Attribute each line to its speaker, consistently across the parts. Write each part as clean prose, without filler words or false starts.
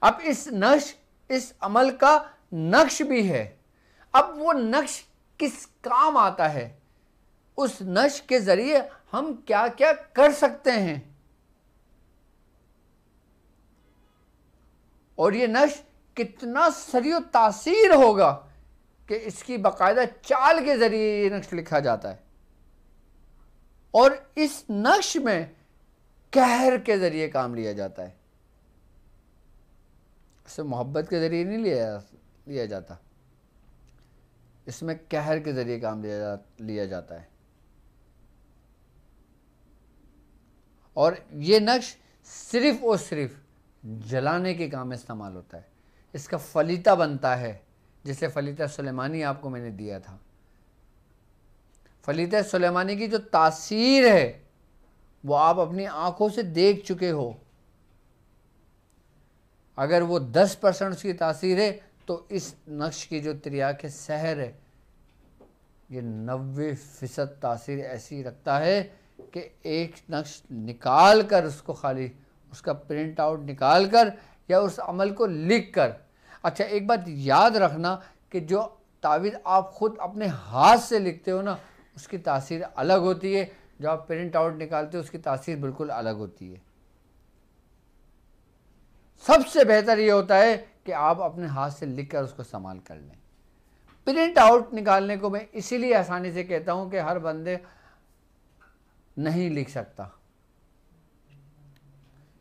Speaker 1: अब इस अमल का नक्श भी है। अब वो नक्श किस काम आता है, उस नक्श के जरिए हम क्या क्या कर सकते हैं, और ये नक्श कितना सरियो तासीर होगा कि इसकी बाकायदा चाल के जरिए ये नक्श लिखा जाता है। और इस नक्श में कहर के जरिए काम लिया जाता है, इसे मोहब्बत के जरिए नहीं लिया जाता, इसमें कहर के जरिए काम लिया जाता है। और ये नक्श सिर्फ और सिर्फ जलाने के काम में इस्तेमाल होता है। इसका फलीता बनता है, जिसे फलीता सुलेमानी आपको मैंने दिया था। फलीता सुलेमानी की जो तासीर है वो आप अपनी आंखों से देख चुके हो। अगर वो 10% उसकी तासीर है तो इस नक्श की जो तिर्याक सहर है ये 90% तासीर ऐसी रखता है कि एक नक्श निकाल कर उसको, खाली उसका प्रिंट आउट निकाल कर या उस अमल को लिख कर। अच्छा, एक बात याद रखना कि जो तावीज़ आप ख़ुद अपने हाथ से लिखते हो ना, उसकी तासीर अलग होती है, जो आप प्रिंट आउट निकालते हो उसकी तासीर बिल्कुल अलग होती है। सबसे बेहतर ये होता है कि आप अपने हाथ से लिख कर उसको इस्तेमाल कर लें। प्रिंट आउट निकालने को मैं इसीलिए आसानी से कहता हूं कि हर बंदे नहीं लिख सकता,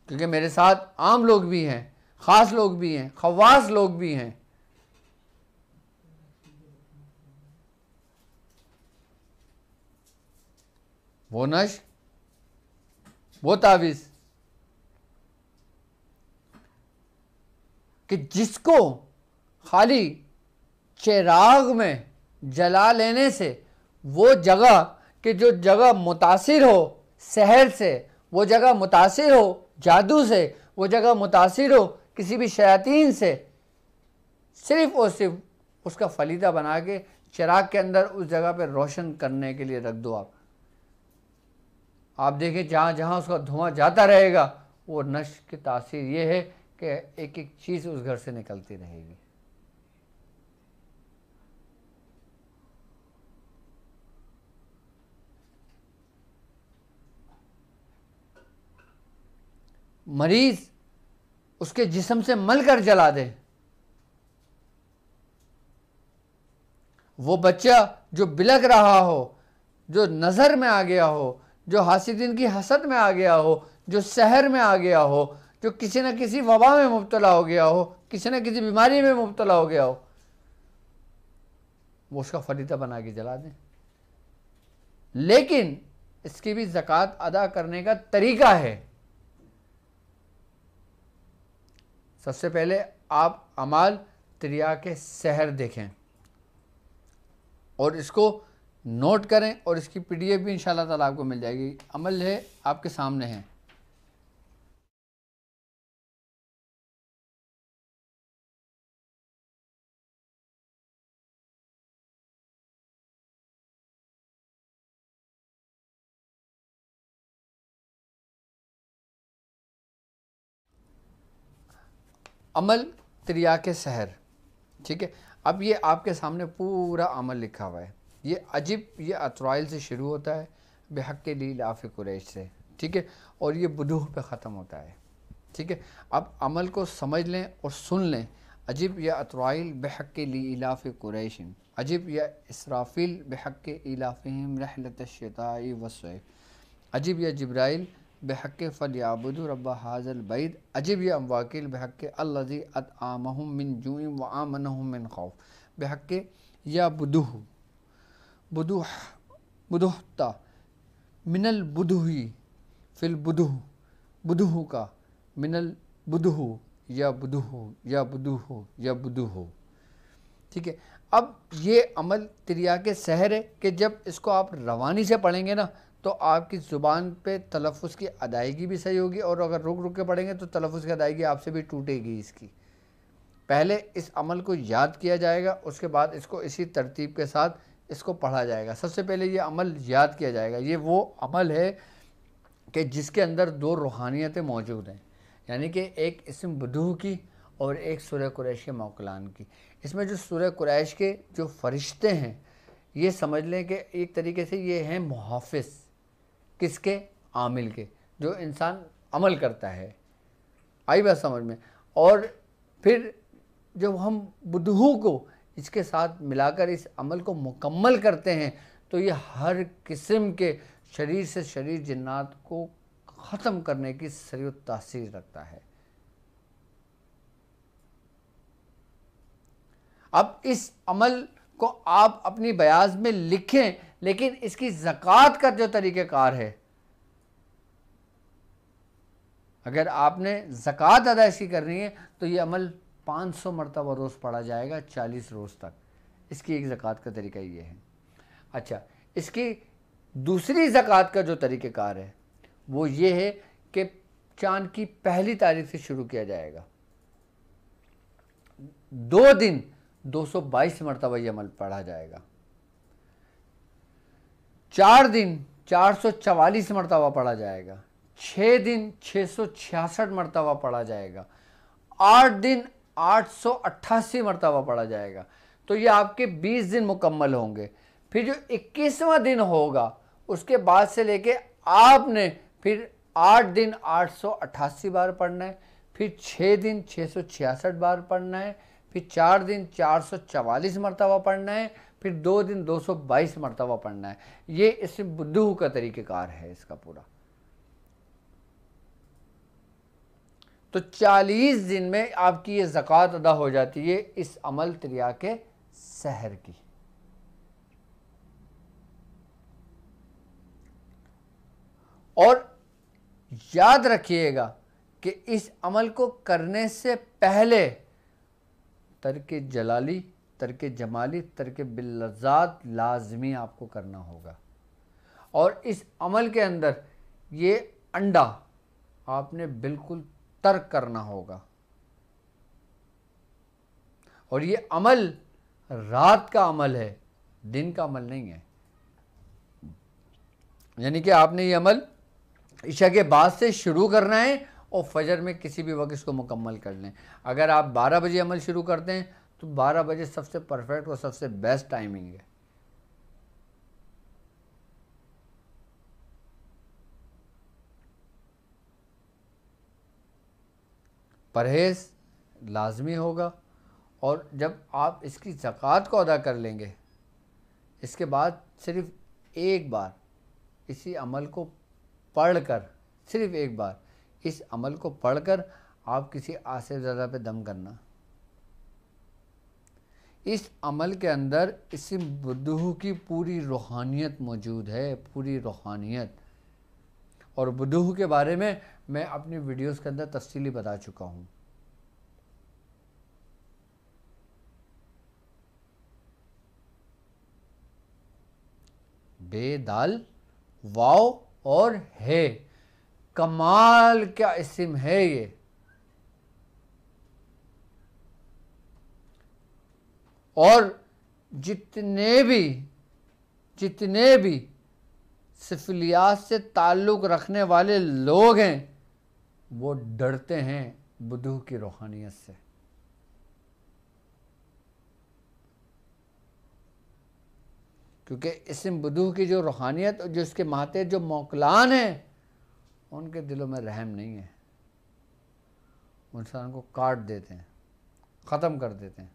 Speaker 1: क्योंकि मेरे साथ आम लोग भी हैं, ख़ास लोग भी हैं, खवास लोग भी हैं। वो नश, वो तावीज़ कि जिसको खाली चिराग में जला लेने से वो जगह कि जो जगह मुतासिर हो सहर से, वो जगह मुतासिर हो जादू से, वो जगह मुतासिर हो किसी भी शयातीन से, सिर्फ और सिर्फ उसका फलीदा बना के चिराग के अंदर उस जगह पे रोशन करने के लिए रख दो। आप देखें जहाँ जहाँ उसका धुआं जाता रहेगा वो नश की तासीर ये है कि एक एक चीज़ उस घर से निकलती रहेगी। मरीज उसके जिस्म से मल कर जला दे, वो बच्चा जो बिलक रहा हो, जो नज़र में आ गया हो, जो हासिदीन की हसद में आ गया हो, जो सहर में आ गया हो, जो किसी न किसी वबा में मुब्तला हो गया हो, किसी न किसी बीमारी में मुब्तला हो गया हो, वो उसका फरीदा बना के जला दें। लेकिन इसकी भी ज़कात अदा करने का तरीका है। सबसे पहले आप अमाल तिर्याक सहर देखें और इसको नोट करें, और इसकी PDF भी इंशाअल्लाह ताला आपको मिल जाएगी। अमल है आपके सामने है। अमल तिर्याक सहर, ठीक है। अब ये आपके सामने पूरा अमल लिखा हुआ है। ये अजीब, ये अतराइल से शुरू होता है, बेहक़ लीलाफ़ कुरैश से, ठीक है, और ये बुदूह पे ख़त्म होता है, ठीक है। अब अमल को समझ लें और सुन लें। अजीब या अतराइल बेहक़ लीलाफ़ कुरैश, अजीब या इसराफिल बेहक़ इलाफ़िहिम रहलत अश्शिताई वस्सैफ, अजीब या जिब्राइल बेहक़ फ़लयाबुदू रब्ब हाज़ल बैत, अजीब या अमवाकिल बेहक़ अल्लज़ी अतआमहुम मिन जूइन व आमनहुम मिन खौफ, बेहक़ या बुदुहता मिनल बुदुही फिल बुदुह का मिनल बुदुह या बुदुह, ठीक है। अब ये अमल तिर्याक सहर है कि जब इसको आप रवानी से पढ़ेंगे ना तो आपकी ज़ुबान पे तलफ़ुज़ की अदायगी भी सही होगी, और अगर रुक रुक के पढ़ेंगे तो तलफ़ुज़ की अदायगी आपसे भी टूटेगी। इसकी पहले इस अमल को याद किया जाएगा, उसके बाद इसको इसी तरतीब के साथ इसको पढ़ा जाएगा। सबसे पहले ये अमल याद किया जाएगा। ये वो अमल है कि जिसके अंदर दो रूहानियतें मौजूद हैं, यानी कि एक इस्म बुदूह की और एक सूरह कुरैश के मौकलान की। इसमें जो सूरह कुरैश के जो फरिश्ते हैं, ये समझ लें कि एक तरीके से ये हैं मुहाफ़िज़, किसके? आमिल के, जो इंसान अमल करता है। आई बात समझ में? और फिर जब हम बुदहू को इसके साथ मिलाकर इस अमल को मुकम्मल करते हैं तो ये हर किस्म के शरीर से शरीर जिन्नात को ख़त्म करने की सरीअ तासीर रखता है। अब इस अमल को आप अपनी बयाज में लिखें, लेकिन इसकी ज़कात का जो तरीक़ेकार है, अगर आपने ज़कात अदा इसकी करनी है तो ये अमल 500 मरतबा रोज़ पढ़ा जाएगा 40 रोज़ तक। इसकी एक ज़कात का तरीका ये है। अच्छा, इसकी दूसरी ज़कात का जो तरीक़ेकार है वो ये है कि चाँद की पहली तारीख से शुरू किया जाएगा। 2 दिन 222 मरतबा ये अमल पढ़ा जाएगा। 4 दिन 444 मरतबा पढ़ा जाएगा। 6 दिन 666 मरतबा पढ़ा जाएगा। 8 दिन 888 मरतबा पढ़ा जाएगा। तो ये आपके 20 दिन मुकम्मल होंगे। फिर जो 21वां दिन होगा उसके बाद से लेके आपने फिर 8 दिन 888 बार पढ़ना है, फिर 6 दिन 666 बार पढ़ना है, फिर 4 दिन 444 मरतबा पढ़ना है, फिर 2 दिन 222 मरतबा पढ़ना है। ये इस बुदहू का तरीक़ेकार है इसका पूरा। तो 40 दिन में आपकी ये ज़कात अदा हो जाती है इस अमल तिर्याके सहर की। और याद रखिएगा कि इस अमल को करने से पहले तर्क जलाली, तर्क जमाली, तर्क बिल्लज़ात लाजमी आपको करना होगा। और इस अमल के अंदर ये अंडा आपने बिल्कुल तर्क करना होगा। और ये अमल रात का अमल है, दिन का अमल नहीं है। यानी कि आपने ये अमल इशा के बाद से शुरू करना है और फजर में किसी भी वक्त इसको मुकम्मल कर लें। अगर आप 12 बजे अमल शुरू करते हैं तो 12 बजे सबसे परफेक्ट और सबसे बेस्ट टाइमिंग है। परहेज़ लाजमी होगा। और जब आप इसकी ज़कात को अदा कर लेंगे, इसके बाद सिर्फ़ एक बार इसी अमल को पढ़कर, सिर्फ़ एक बार इस अमल को पढ़कर आप किसी आसिफ ज़दा पे दम करना। इस अमल के अंदर इस्म बुदहू की पूरी रूहानियत मौजूद है, पूरी रूहानियत। और बुदहू के बारे में मैं अपनी वीडियोस के अंदर तफसीली बता चुका हूँ। बेदाल वाव और है, कमाल क्या इस्म है ये। और जितने भी सिफिलियात से ताल्लुक़ रखने वाले लोग हैं वो डरते हैं बुदहू की रूहानियत से। क्योंकि इस्म बुदहू की जो रूहानियत और जो इसके माते जो मौकलान हैं उनके दिलों में रहम नहीं है। इंसान को काट देते हैं, ख़त्म कर देते हैं।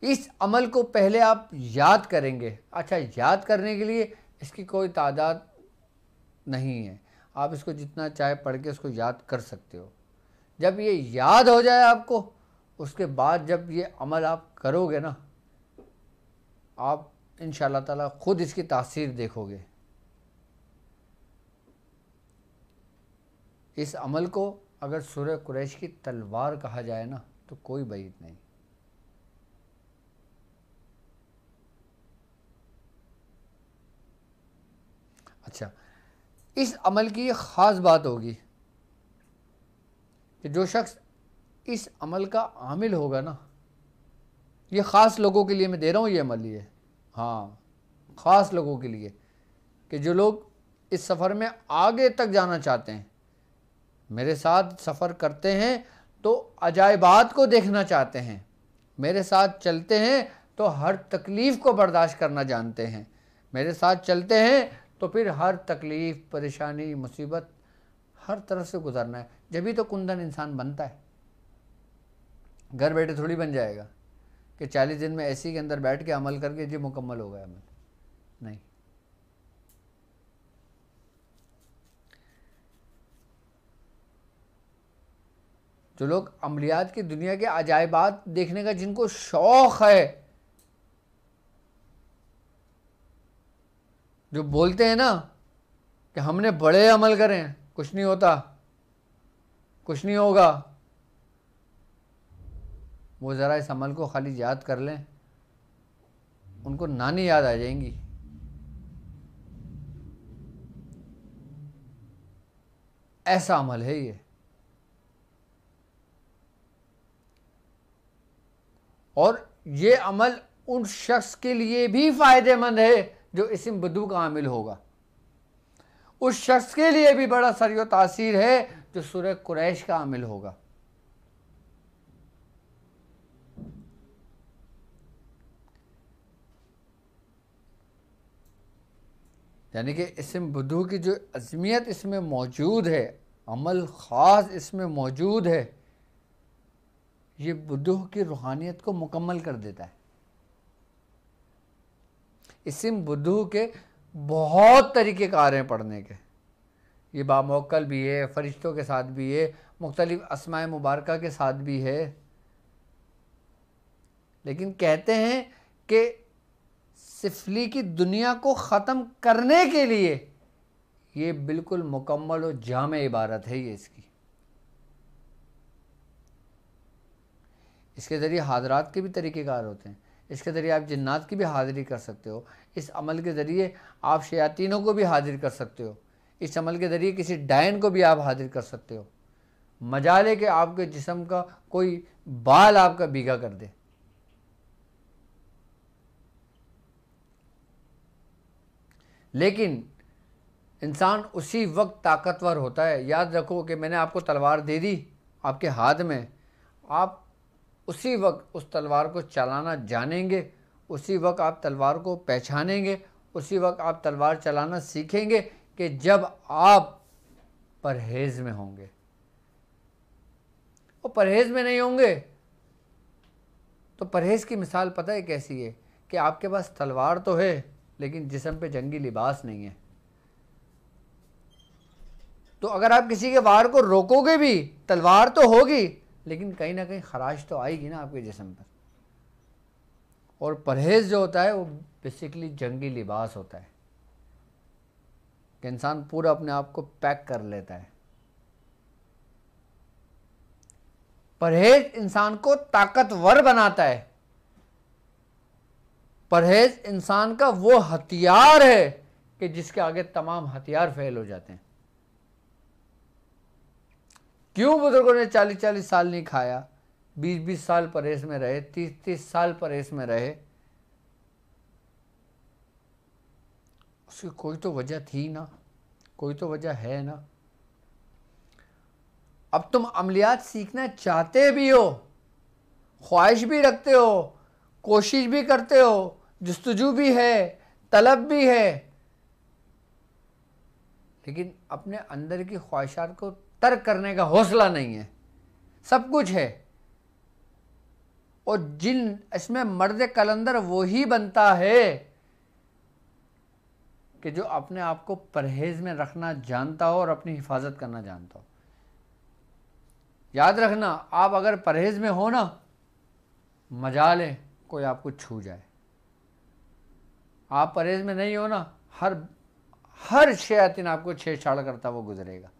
Speaker 1: इस अमल को पहले आप याद करेंगे। अच्छा, याद करने के लिए इसकी कोई तादाद नहीं है, आप इसको जितना चाहे पढ़ के उसको याद कर सकते हो। जब ये याद हो जाए आपको, उसके बाद जब ये अमल आप करोगे ना, आप इंशाअल्लाह ताला खुद इसकी तासीर देखोगे। इस अमल को अगर सूरह कुरैश की तलवार कहा जाए ना तो कोई बईद नहीं। अच्छा, इस अमल की एक ख़ास बात होगी कि जो शख्स इस अमल का आमिल होगा ना, ये ख़ास लोगों के लिए मैं दे रहा हूँ ये अमल, ये हाँ, ख़ास लोगों के लिए, कि जो लोग इस सफ़र में आगे तक जाना चाहते हैं, मेरे साथ सफ़र करते हैं तो अजायबात को देखना चाहते हैं, मेरे साथ चलते हैं तो हर तकलीफ़ को बर्दाश्त करना जानते हैं, मेरे साथ चलते हैं तो फिर हर तकलीफ़, परेशानी, मुसीबत हर तरफ से गुजरना है। जब भी तो कुंदन इंसान बनता है, घर बैठे थोड़ी बन जाएगा कि 40 दिन में ऐसी के अंदर बैठ के अमल करके जी मुकम्मल हो गया अमल, नहीं। जो लोग अमलियात की दुनिया के अजायबात देखने का जिनको शौक़ है, जो बोलते हैं ना कि हमने बड़े अमल करें, कुछ नहीं होता, कुछ नहीं होगा, वो ज़रा इस अमल को खाली याद कर लें, उनको नानी याद आ जाएंगी। ऐसा अमल है ये। और ये अमल उन शख्स के लिए भी फ़ायदेमंद है जो इस्म बुदू का आमिल होगा। उस शख्स के लिए भी बड़ा सरियो तासीर है जो सूरह कुरैश का आमिल होगा। यानी कि इस्म बुदू की जो अज़मियत इसमें मौजूद है, अमल ख़ास इसमें मौजूद है, ये बुदू की रूहानियत को मुकम्मल कर देता है। इस्म बुदू के बहुत तरीक़ेकार हैं पढ़ने के, ये बामौक्कल भी है, फ़रिश्तों के साथ भी है, मुख्तलिफ़ अस्माए मुबारका के साथ भी है। लेकिन कहते हैं कि सिफली की दुनिया को ख़त्म करने के लिए ये बिल्कुल मुकम्मल और जामे इबारत है। ये इसके ज़रिए हाज़रात के भी तरीक़ेकार होते हैं, इसके ज़रिए आप जिन्नात की भी हाज़िरी कर सकते हो, इस अमल के ज़रिए आप शयातीनों को भी हाज़िर कर सकते हो, इस अमल के ज़रिए किसी डायन को भी आप हाज़िर कर सकते हो। मजाल है कि आपके जिस्म का कोई बाल आपका भीगा कर दे। लेकिन इंसान उसी वक्त ताकतवर होता है। याद रखो कि मैंने आपको तलवार दे दी आपके हाथ में, आप उसी वक्त उस तलवार को चलाना जानेंगे, उसी वक्त आप तलवार को पहचानेंगे, उसी वक्त आप तलवार चलाना सीखेंगे कि जब आप परहेज़ में होंगे। और परहेज़ में नहीं होंगे तो परहेज़ की मिसाल पता है कैसी है कि आपके पास तलवार तो है लेकिन जिस्म पे जंगी लिबास नहीं है। तो अगर आप किसी के वार को रोकोगे भी, तलवार तो होगी लेकिन कहीं ना कहीं खराश तो आएगी ना आपके जिस्म पर। और परहेज़ जो होता है वो बेसिकली जंगी लिबास होता है कि इंसान पूरा अपने आप को पैक कर लेता है। परहेज़ इंसान को ताकतवर बनाता है। परहेज़ इंसान का वो हथियार है कि जिसके आगे तमाम हथियार फेल हो जाते हैं। क्यों बुजुर्गों ने 40-40 साल नहीं खाया, 20-20 साल परहेज़ में रहे, 30-30 साल परहेज़ में रहे? उसकी कोई तो वजह थी ना, कोई तो वजह है ना। अब तुम अमलियात सीखना चाहते भी हो, ख्वाहिश भी रखते हो, कोशिश भी करते हो, जुस्तजू भी है, तलब भी है, लेकिन अपने अंदर की ख्वाहिशात को तर्क करने का हौसला नहीं है। सब कुछ है और जिन इसमें मर्द कलंदर वो ही बनता है कि जो अपने आप को परहेज़ में रखना जानता हो और अपनी हिफाजत करना जानता हो। याद रखना, आप अगर परहेज़ में हो ना, मजाल है कोई आपको छू जाए। आप परहेज़ में नहीं हो ना, हर शैतान आपको छेड़छाड़ करता वो गुजरेगा।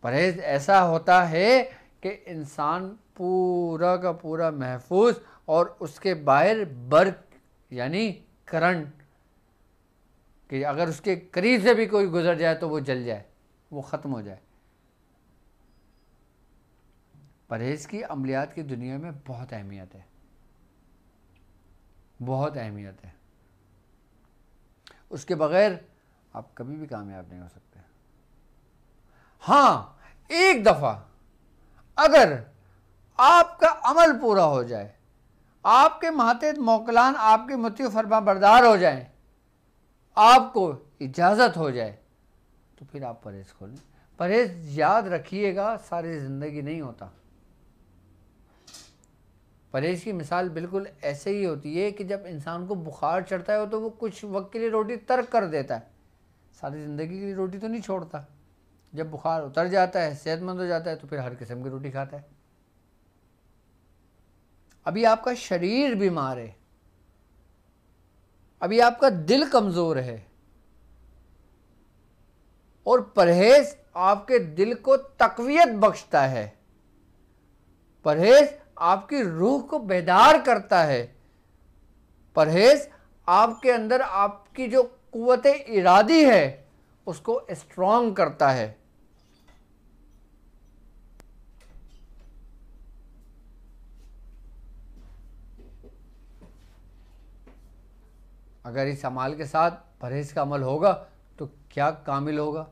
Speaker 1: परहेज़ ऐसा होता है कि इंसान पूरा का पूरा महफूज और उसके बाहर बर्क यानी करंट, कि अगर उसके करीब से भी कोई गुजर जाए तो वो जल जाए, वो ख़त्म हो जाए। परहेज़ की अमलियात की दुनिया में बहुत अहमियत है, बहुत अहमियत है। उसके बग़ैर आप कभी भी कामयाब नहीं हो सकते। हाँ, एक दफ़ा अगर आपका अमल पूरा हो जाए, आपके मातहत मोकलान आपके मुत्ती फरमा बरदार हो जाएं, आपको इजाज़त हो जाए, तो फिर आप परहेज़ खोलें। परहेज़ याद रखिएगा सारी ज़िंदगी नहीं होता। परहेज़ की मिसाल बिल्कुल ऐसे ही होती है कि जब इंसान को बुखार चढ़ता है तो वो कुछ वक्त के लिए रोटी तर्क कर देता है, सारी ज़िंदगी के लिए रोटी तो नहीं छोड़ता। जब बुखार उतर जाता है, सेहतमंद हो जाता है, तो फिर हर किस्म की रोटी खाता है। अभी आपका शरीर बीमार है, अभी आपका दिल कमज़ोर है, और परहेज़ आपके दिल को तक़वियत बख्शता है, परहेज़ आपकी रूह को बेदार करता है, परहेज़ आपके अंदर आपकी जो कुव्वत इरादी है उसको स्ट्रॉन्ग करता है। अगर इस अमाल के साथ परहेज़ का अमल होगा तो क्या कामिल होगा।